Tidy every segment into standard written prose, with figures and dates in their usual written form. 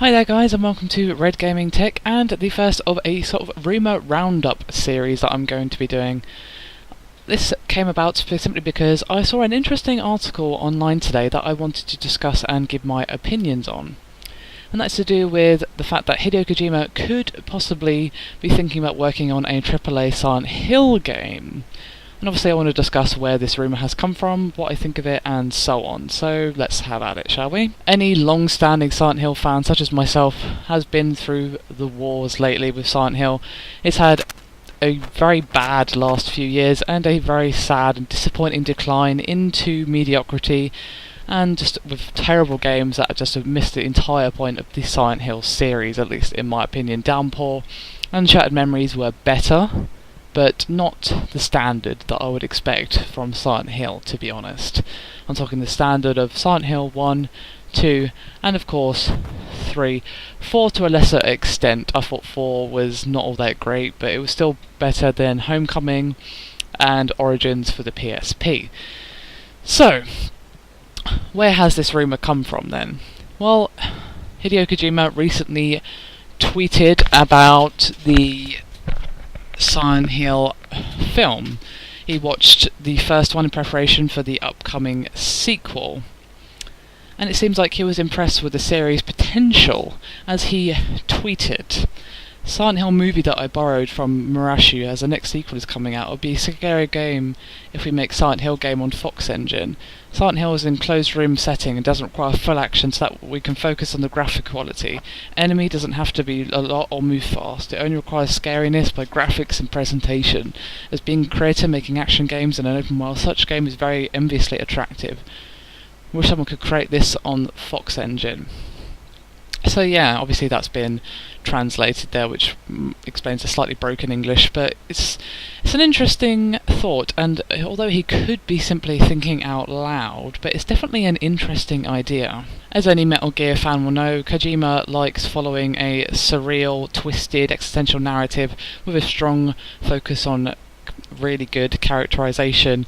Hi there guys, and welcome to Red Gaming Tech and the first of a sort of rumour roundup series that I'm going to be doing. This came about simply because I saw an interesting article online today that I wanted to discuss and give my opinions on. And that's to do with the fact that Hideo Kojima could possibly be thinking about working on a AAA Silent Hill game. And obviously I want to discuss where this rumour has come from, what I think of it, and so on. So let's have at it, shall we? Any long-standing Silent Hill fan, such as myself, has been through the wars lately with Silent Hill. It's had a very bad last few years, and a very sad and disappointing decline into mediocrity, and just with terrible games that just have missed the entire point of the Silent Hill series, at least in my opinion. Downpour and Shattered Memories were better, but not the standard that I would expect from Silent Hill, to be honest. I'm talking the standard of Silent Hill 1, 2, and of course 3. 4 to a lesser extent. I thought 4 was not all that great, but it was still better than Homecoming and Origins for the PSP. So, where has this rumour come from then? Well, Hideo Kojima recently tweeted about the Silent Hill film. He watched the first one in preparation for the upcoming sequel, and it seems like he was impressed with the series' potential, as he tweeted, "Silent Hill movie that I borrowed from Murashu as the next sequel is coming out. It would be a scary game if we make Silent Hill game on Fox Engine. Silent Hill is in closed room setting and doesn't require full action so that we can focus on the graphic quality. Enemy doesn't have to be a lot or move fast. It only requires scariness by graphics and presentation. As being a creator making action games in an open world, such game is very enviously attractive. Wish someone could create this on Fox Engine." So yeah, obviously that's been translated there, which explains the slightly broken English, but it's an interesting thought, and although he could be simply thinking out loud, but it's definitely an interesting idea. As any Metal Gear fan will know, Kojima likes following a surreal, twisted, existential narrative with a strong focus on really good characterization.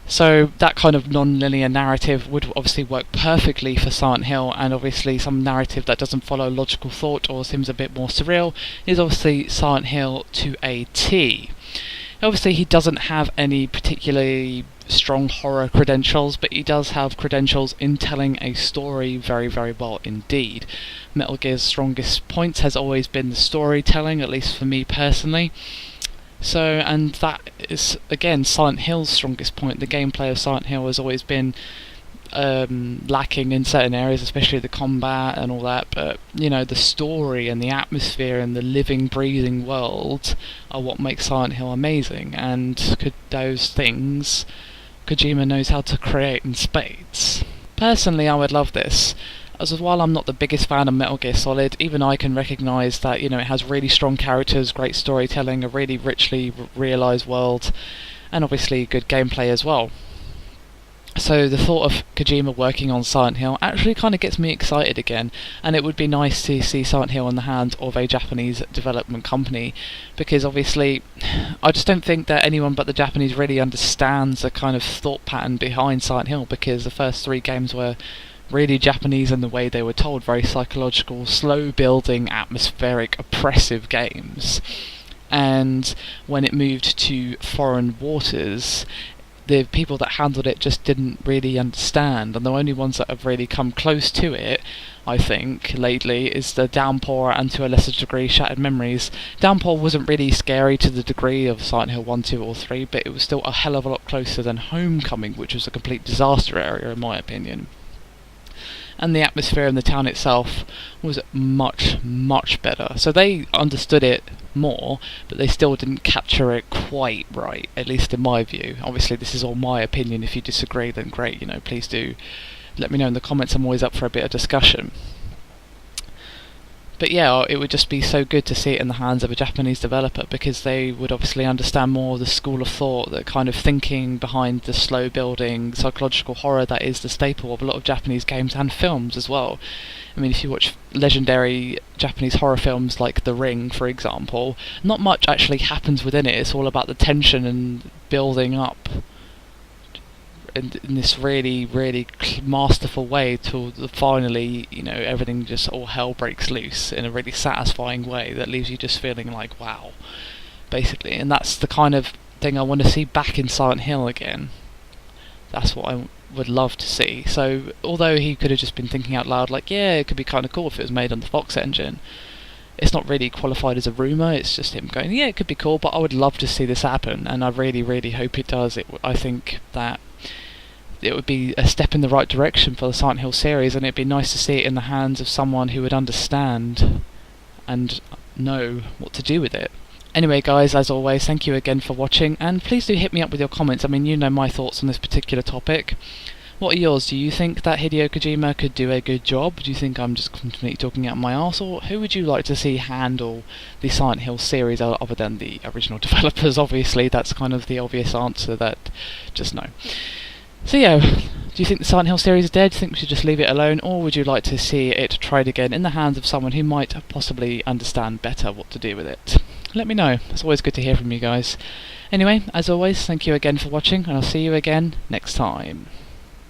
So that kind of non-linear narrative would obviously work perfectly for Silent Hill, and obviously some narrative that doesn't follow logical thought or seems a bit more surreal is obviously Silent Hill to a T. Obviously he doesn't have any particularly strong horror credentials, but he does have credentials in telling a story very, very well indeed. Metal Gear's strongest points has always been the storytelling, at least for me personally. So, and that is, again, Silent Hill's strongest point. The gameplay of Silent Hill has always been lacking in certain areas, especially the combat and all that, but, you know, the story and the atmosphere and the living, breathing world are what makes Silent Hill amazing, and those things Kojima knows how to create in spades. Personally, I would love this. As while I'm not the biggest fan of Metal Gear Solid, even I can recognise that, you know, it has really strong characters, great storytelling, a really richly realised world, and obviously good gameplay as well. So the thought of Kojima working on Silent Hill actually kind of gets me excited again, and it would be nice to see Silent Hill in the hands of a Japanese development company, because obviously I just don't think that anyone but the Japanese really understands the kind of thought pattern behind Silent Hill, because the first 3 games were really Japanese in the way they were told, very psychological, slow-building, atmospheric, oppressive games. And when it moved to foreign waters, the people that handled it just didn't really understand, and the only ones that have really come close to it, I think, lately, is the Downpour and to a lesser degree Shattered Memories. Downpour wasn't really scary to the degree of Silent Hill 1, 2 or 3, but it was still a hell of a lot closer than Homecoming, which was a complete disaster area in my opinion. And the atmosphere in the town itself was much, much better. So they understood it more, but they still didn't capture it quite right, at least in my view. Obviously this is all my opinion. If you disagree, then great, you know, please do let me know in the comments. I'm always up for a bit of discussion. But yeah, it would just be so good to see it in the hands of a Japanese developer, because they would obviously understand more of the school of thought, the kind of thinking behind the slow building psychological horror that is the staple of a lot of Japanese games and films as well. I mean, if you watch legendary Japanese horror films like The Ring, for example, not much actually happens within it. It's all about the tension and building up in this really, really masterful way till finally, everything just all hell breaks loose in a really satisfying way that leaves you just feeling like, wow, basically. And that's the kind of thing I want to see back in Silent Hill again. That's what I would love to see. So, although he could have just been thinking out loud, like, yeah, it could be kind of cool if it was made on the Fox engine, it's not really qualified as a rumour, it's just him going, yeah, it could be cool, but I would love to see this happen, and I really, really hope it does. I think that it would be a step in the right direction for the Silent Hill series, and it'd be nice to see it in the hands of someone who would understand and know what to do with it. Anyway guys, as always, thank you again for watching, and please do hit me up with your comments. I mean, you know my thoughts on this particular topic. What are yours? Do you think that Hideo Kojima could do a good job? Do you think I'm just completely talking out my arse? Or who would you like to see handle the Silent Hill series other than the original developers? Obviously, that's kind of the obvious answer that just no. So yeah, do you think the Silent Hill series is dead? Do you think we should just leave it alone? Or would you like to see it tried again in the hands of someone who might possibly understand better what to do with it? Let me know. It's always good to hear from you guys. Anyway, as always, thank you again for watching, and I'll see you again next time.